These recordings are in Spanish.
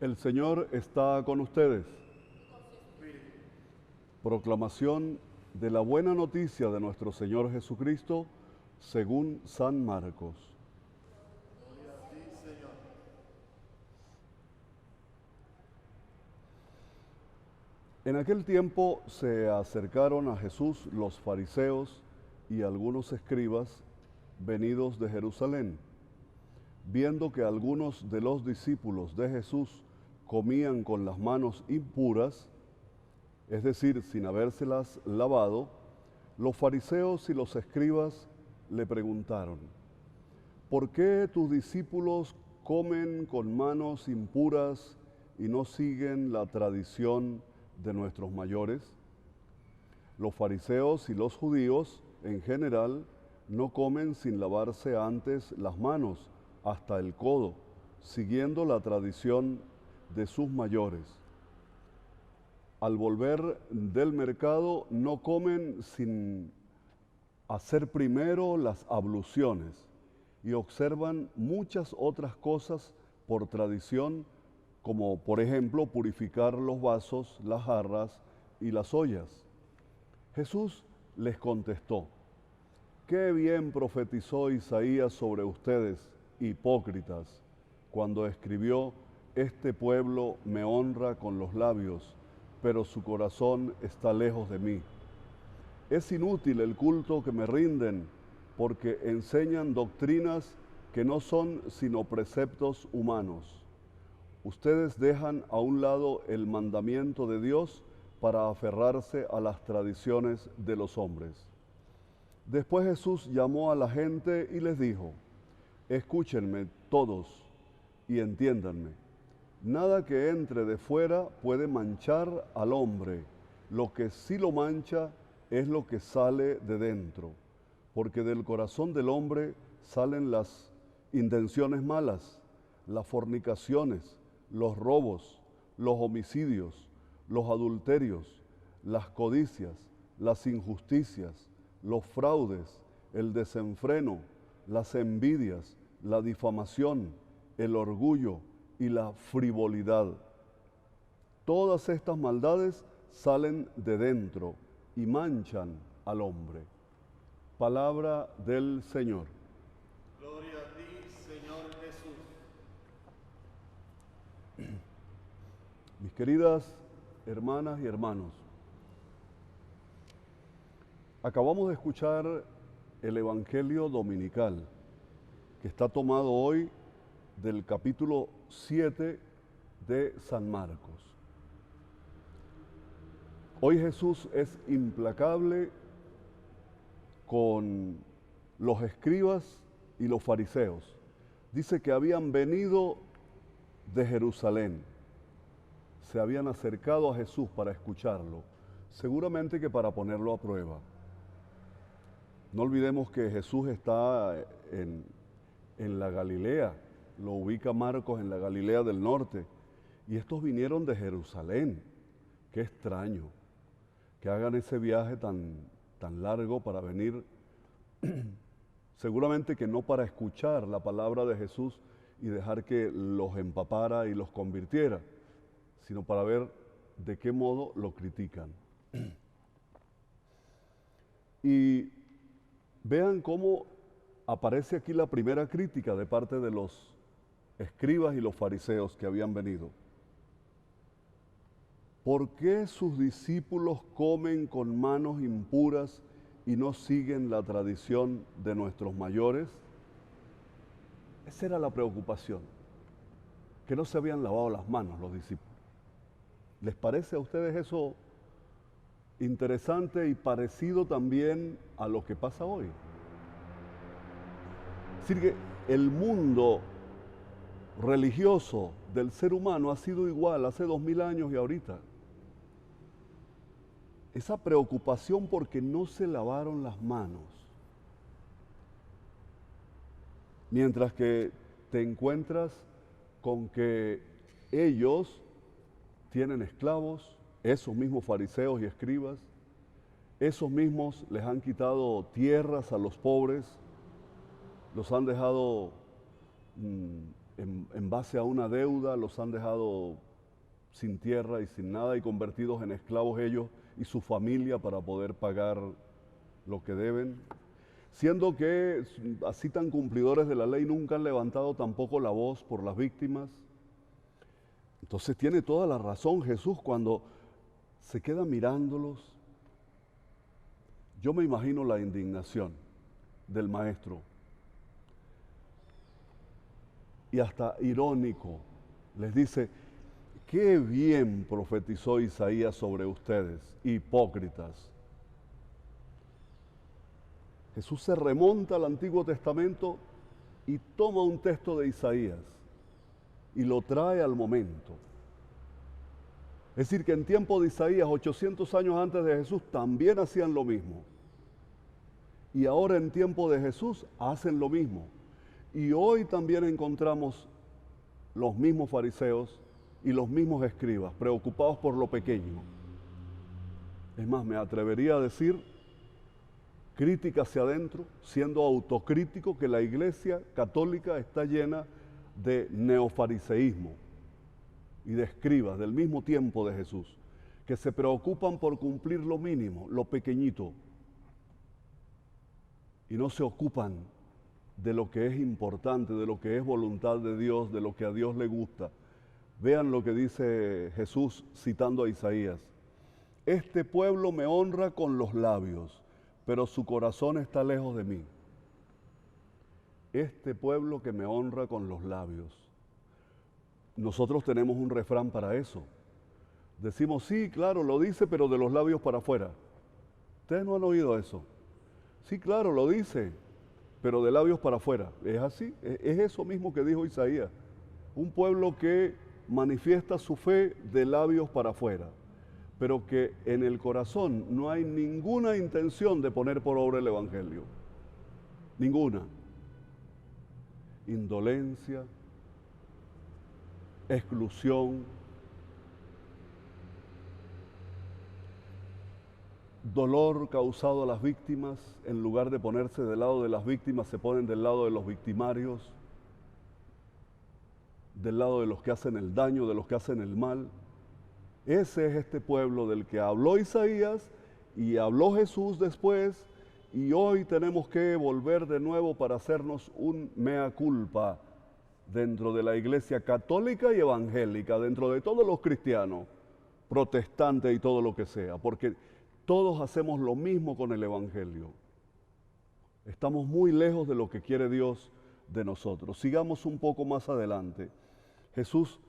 El Señor está con ustedes. Proclamación de la buena noticia de nuestro Señor Jesucristo según San Marcos. Gloria a ti, Señor. En aquel tiempo se acercaron a Jesús los fariseos y algunos escribas venidos de Jerusalén, viendo que algunos de los discípulos de Jesús comían con las manos impuras, es decir, sin habérselas lavado. Los fariseos y los escribas le preguntaron: ¿por qué tus discípulos comen con manos impuras y no siguen la tradición de nuestros mayores? Los fariseos y los judíos, en general, no comen sin lavarse antes las manos hasta el codo, siguiendo la tradición de sus mayores. Al volver del mercado no comen sin hacer primero las abluciones y observan muchas otras cosas por tradición, como por ejemplo purificar los vasos, las jarras y las ollas. Jesús les contestó: «Qué bien profetizó Isaías sobre ustedes, hipócritas, cuando escribió: este pueblo me honra con los labios, pero su corazón está lejos de mí. Es inútil el culto que me rinden, porque enseñan doctrinas que no son sino preceptos humanos. Ustedes dejan a un lado el mandamiento de Dios para aferrarse a las tradiciones de los hombres». Después Jesús llamó a la gente y les dijo: «Escúchenme todos y entiéndanme. Nada que entre de fuera puede manchar al hombre. Lo que sí lo mancha es lo que sale de dentro, porque del corazón del hombre salen las intenciones malas, las fornicaciones, los robos, los homicidios, los adulterios, las codicias, las injusticias, los fraudes, el desenfreno, las envidias, la difamación, el orgullo y la frivolidad. Todas estas maldades salen de dentro y manchan al hombre». Palabra del Señor. Gloria a ti, Señor Jesús. Mis queridas hermanas y hermanos, acabamos de escuchar el Evangelio dominical, que está tomado hoy del capítulo 7 de San Marcos. Hoy Jesús es implacable con los escribas y los fariseos. Dice que habían venido de Jerusalén, se habían acercado a Jesús para escucharlo, seguramente que para ponerlo a prueba. No olvidemos que Jesús está en la Galilea, lo ubica Marcos en la Galilea del norte, y estos vinieron de Jerusalén. Qué extraño que hagan ese viaje tan largo para venir, seguramente que no para escuchar la palabra de Jesús y dejar que los empapara y los convirtiera, sino para ver de qué modo lo critican. Y vean cómo aparece aquí la primera crítica de parte de los escribas y los fariseos que habían venido. ¿Por qué sus discípulos comen con manos impuras y no siguen la tradición de nuestros mayores? Esa era la preocupación, que no se habían lavado las manos los discípulos. ¿Les parece a ustedes eso interesante y parecido también a lo que pasa hoy? Es decir, que el mundo religioso del ser humano ha sido igual hace 2000 años y ahorita. Esa preocupación porque no se lavaron las manos. Mientras que te encuentras con que ellos tienen esclavos, esos mismos fariseos y escribas, esos mismos les han quitado tierras a los pobres, los han dejado en base a una deuda, los han dejado sin tierra y sin nada y convertidos en esclavos ellos y su familia para poder pagar lo que deben. Siendo que así tan cumplidores de la ley nunca han levantado tampoco la voz por las víctimas. Entonces tiene toda la razón Jesús cuando se queda mirándolos. Yo me imagino la indignación del maestro. Y hasta irónico, les dice, qué bien profetizó Isaías sobre ustedes, hipócritas. Jesús se remonta al Antiguo Testamento y toma un texto de Isaías y lo trae al momento. Es decir, que en tiempo de Isaías, 800 años antes de Jesús, también hacían lo mismo. Y ahora en tiempo de Jesús hacen lo mismo. Y hoy también encontramos los mismos fariseos y los mismos escribas, preocupados por lo pequeño. Es más, me atrevería a decir, crítica hacia adentro, siendo autocrítico, que la Iglesia católica está llena de neofariseísmo y de escribas del mismo tiempo de Jesús, que se preocupan por cumplir lo mínimo, lo pequeñito, y no se ocupan de lo que es importante, de lo que es voluntad de Dios, de lo que a Dios le gusta. Vean lo que dice Jesús citando a Isaías. Este pueblo me honra con los labios, pero su corazón está lejos de mí. Este pueblo que me honra con los labios. Nosotros tenemos un refrán para eso. Decimos, sí, claro, lo dice, pero de los labios para afuera. ¿Ustedes no han oído eso? Sí, claro, lo dice, pero de labios para afuera. Es así, es eso mismo que dijo Isaías. Un pueblo que manifiesta su fe de labios para afuera, pero que en el corazón no hay ninguna intención de poner por obra el Evangelio. Ninguna. Indolencia, exclusión, dolor causado a las víctimas, en lugar de ponerse del lado de las víctimas, se ponen del lado de los victimarios, del lado de los que hacen el daño, de los que hacen el mal. Ese es este pueblo del que habló Isaías y habló Jesús después, y hoy tenemos que volver de nuevo para hacernos un mea culpa dentro de la Iglesia católica y evangélica, dentro de todos los cristianos, protestantes y todo lo que sea, porque todos hacemos lo mismo con el Evangelio. Estamos muy lejos de lo que quiere Dios de nosotros. Sigamos un poco más adelante. Jesús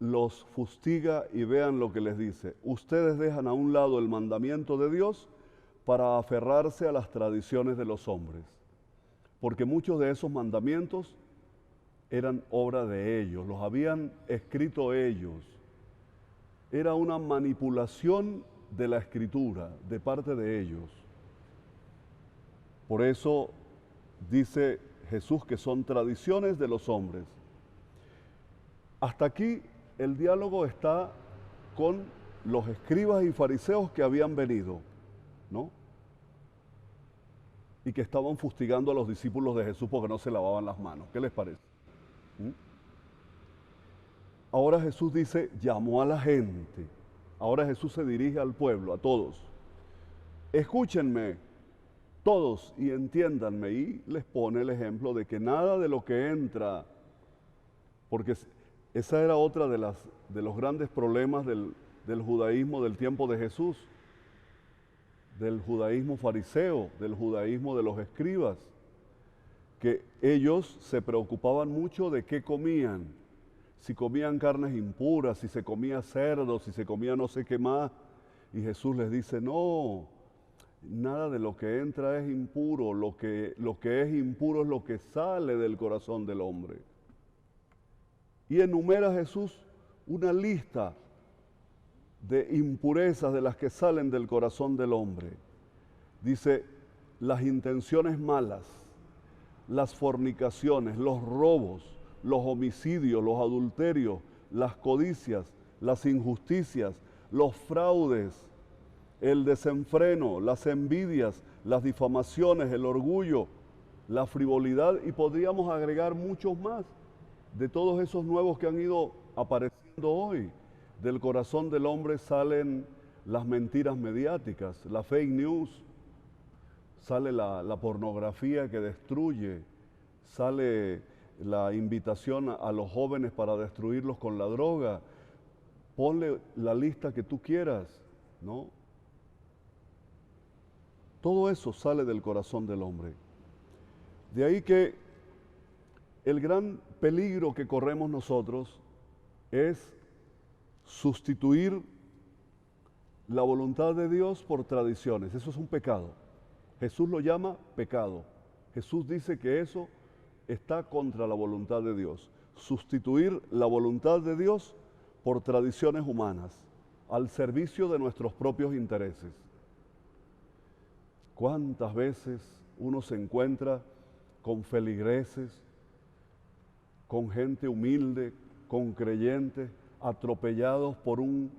los fustiga y vean lo que les dice. Ustedes dejan a un lado el mandamiento de Dios para aferrarse a las tradiciones de los hombres, porque muchos de esos mandamientos eran obra de ellos, los habían escrito ellos. Era una manipulación de la Escritura de parte de ellos. Por eso dice Jesús que son tradiciones de los hombres. Hasta aquí el diálogo está con los escribas y fariseos que habían venido, ¿no? Y que estaban fustigando a los discípulos de Jesús porque no se lavaban las manos. ¿Qué les parece? Ahora Jesús dice, llamó a la gente. Ahora Jesús se dirige al pueblo, a todos. Escúchenme todos y entiéndanme. Y les pone el ejemplo de que nada de lo que entra, porque esa era otra de los grandes problemas del judaísmo del tiempo de Jesús, del judaísmo fariseo, del judaísmo de los escribas, que ellos se preocupaban mucho de qué comían, si comían carnes impuras, si se comía cerdo, si se comía no sé qué más. Y Jesús les dice, no, nada de lo que entra es impuro, lo que es impuro es lo que sale del corazón del hombre. Y enumera Jesús una lista de impurezas de las que salen del corazón del hombre. Dice, las intenciones malas, las fornicaciones, los robos, los homicidios, los adulterios, las codicias, las injusticias, los fraudes, el desenfreno, las envidias, las difamaciones, el orgullo, la frivolidad, y podríamos agregar muchos más. de todos esos nuevos que han ido apareciendo hoy. Del corazón del hombre salen las mentiras mediáticas, la fake news, sale la pornografía que destruye, sale la invitación a los jóvenes para destruirlos con la droga. Ponle la lista que tú quieras, ¿no? Todo eso sale del corazón del hombre. De ahí que el gran peligro que corremos nosotros es sustituir la voluntad de Dios por tradiciones. Eso es un pecado. Jesús lo llama pecado. Jesús dice que eso está contra la voluntad de Dios. Sustituir la voluntad de Dios por tradiciones humanas, al servicio de nuestros propios intereses. ¿Cuántas veces uno se encuentra con feligreses, con gente humilde, con creyentes, atropellados por un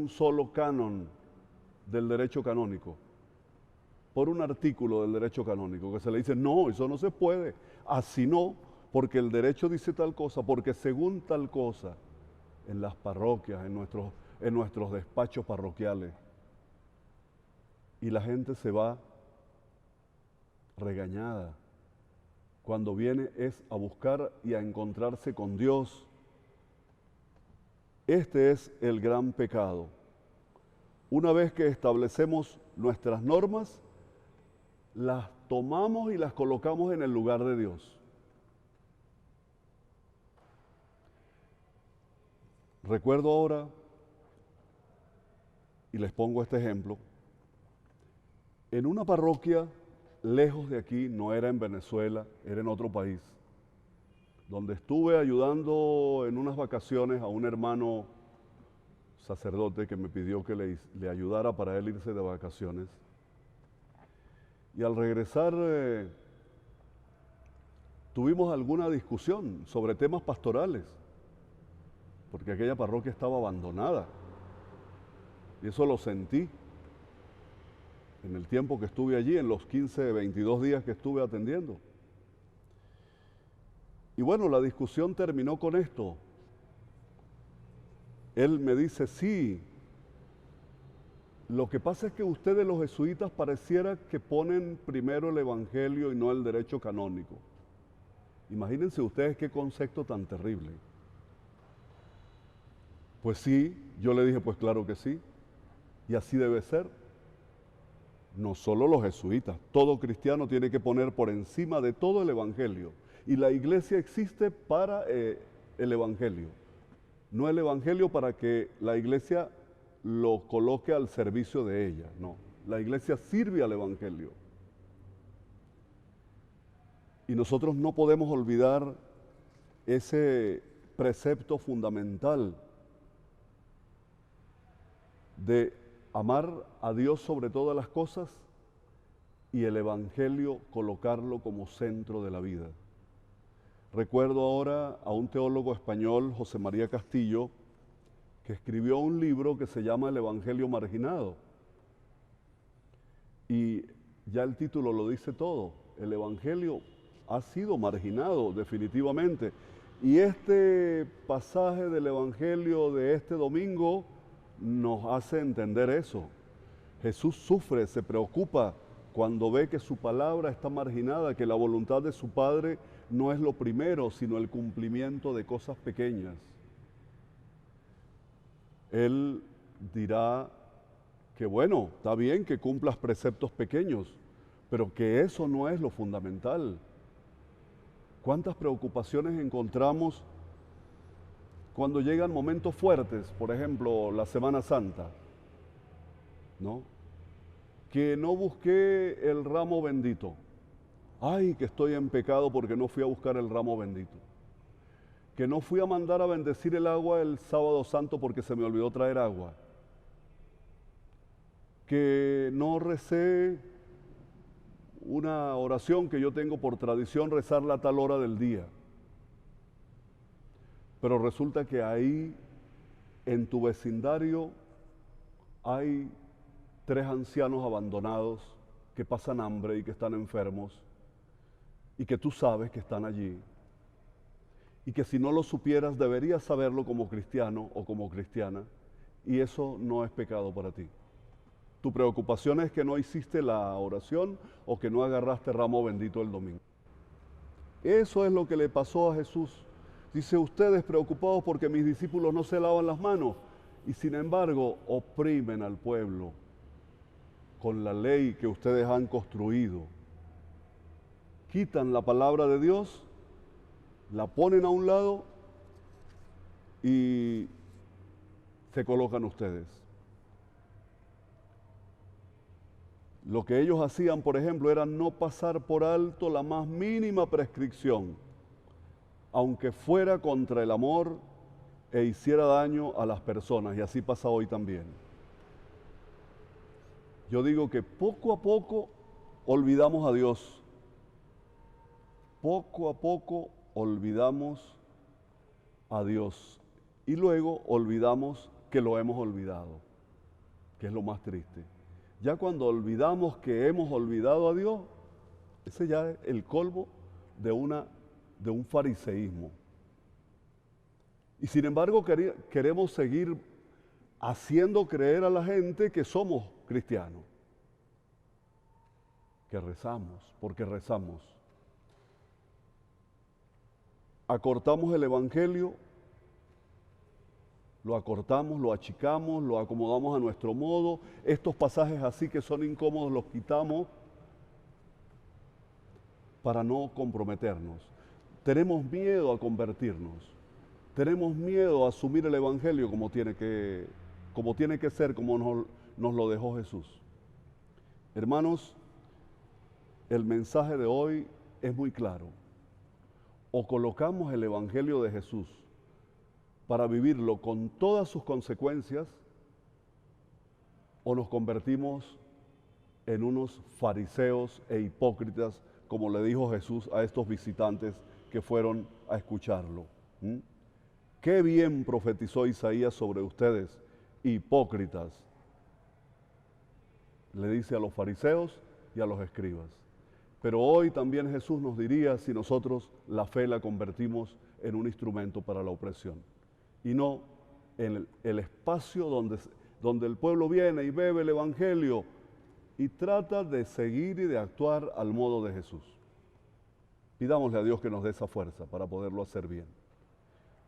solo canon del derecho canónico, por un artículo del derecho canónico, que se le dice, no, eso no se puede, así no, porque el derecho dice tal cosa, porque según tal cosa, en las parroquias, en nuestros despachos parroquiales, y la gente se va regañada. Cuando viene es a buscar y a encontrarse con Dios. Este es el gran pecado. Una vez que establecemos nuestras normas, las tomamos y las colocamos en el lugar de Dios. Recuerdo ahora, y les pongo este ejemplo, en una parroquia lejos de aquí, no era en Venezuela, era en otro país, donde estuve ayudando en unas vacaciones a un hermano sacerdote que me pidió que le ayudara para él irse de vacaciones. Y al regresar tuvimos alguna discusión sobre temas pastorales, porque aquella parroquia estaba abandonada. Y eso lo sentí en el tiempo que estuve allí, en los 15, 22 días que estuve atendiendo. Y bueno, la discusión terminó con esto. Él me dice, sí, lo que pasa es que ustedes los jesuitas pareciera que ponen primero el evangelio y no el derecho canónico. Imagínense ustedes qué concepto tan terrible. Pues sí, yo le dije, pues claro que sí, y así debe ser. No solo los jesuitas, todo cristiano tiene que poner por encima de todo el evangelio. Y la iglesia existe para el evangelio. No el evangelio para que la iglesia lo coloque al servicio de ella, no. La iglesia sirve al evangelio. Y nosotros no podemos olvidar ese precepto fundamental de amar a Dios sobre todas las cosas y el evangelio colocarlo como centro de la vida. Recuerdo ahora a un teólogo español, José María Castillo, que escribió un libro que se llama El Evangelio Marginado. Y ya el título lo dice todo. El Evangelio ha sido marginado definitivamente. Y este pasaje del Evangelio de este domingo nos hace entender eso. Jesús sufre, se preocupa cuando ve que su palabra está marginada, que la voluntad de su Padre no es lo primero, sino el cumplimiento de cosas pequeñas. Él dirá que bueno, está bien que cumplas preceptos pequeños, pero que eso no es lo fundamental. ¿Cuántas preocupaciones encontramos cuando llegan momentos fuertes? Por ejemplo, la Semana Santa, ¿no? Que no busqué el ramo bendito. Ay, que estoy en pecado porque no fui a buscar el ramo bendito. Que no fui a mandar a bendecir el agua el sábado santo porque se me olvidó traer agua. Que no recé una oración que yo tengo por tradición, rezarla a tal hora del día. Pero resulta que ahí, en tu vecindario, hay 3 ancianos abandonados que pasan hambre y que están enfermos y que tú sabes que están allí. y que si no lo supieras deberías saberlo como cristiano o como cristiana, y eso no es pecado para ti. Tu preocupación es que no hiciste la oración o que no agarraste ramo bendito el domingo. Eso es lo que le pasó a Jesús. Dice, ustedes preocupados porque mis discípulos no se lavan las manos y sin embargo oprimen al pueblo con la ley que ustedes han construido. Quitan la palabra de Dios, la ponen a un lado y se colocan ustedes. Lo que ellos hacían, por ejemplo, era no pasar por alto la más mínima prescripción, aunque fuera contra el amor e hiciera daño a las personas, y así pasa hoy también. Yo digo que poco a poco olvidamos a Dios. Poco a poco olvidamos a Dios y luego olvidamos que lo hemos olvidado, que es lo más triste. Ya cuando olvidamos que hemos olvidado a Dios, ese ya es el colmo de un fariseísmo. Y sin embargo queremos seguir haciendo creer a la gente que somos cristianos, que rezamos, porque rezamos. Acortamos el Evangelio, lo acortamos, lo achicamos, lo acomodamos a nuestro modo. Estos pasajes así que son incómodos los quitamos para no comprometernos. Tenemos miedo a convertirnos. Tenemos miedo a asumir el Evangelio como tiene que ser, como nos lo dejó Jesús. Hermanos, el mensaje de hoy es muy claro. O colocamos el Evangelio de Jesús para vivirlo con todas sus consecuencias, o nos convertimos en unos fariseos e hipócritas, como le dijo Jesús a estos visitantes que fueron a escucharlo. Qué bien profetizó Isaías sobre ustedes, hipócritas, le dice a los fariseos y a los escribas. Pero hoy también Jesús nos diría si nosotros la fe la convertimos en un instrumento para la opresión y no en el espacio donde el pueblo viene y bebe el Evangelio y trata de seguir y de actuar al modo de Jesús. Pidámosle a Dios que nos dé esa fuerza para poderlo hacer bien.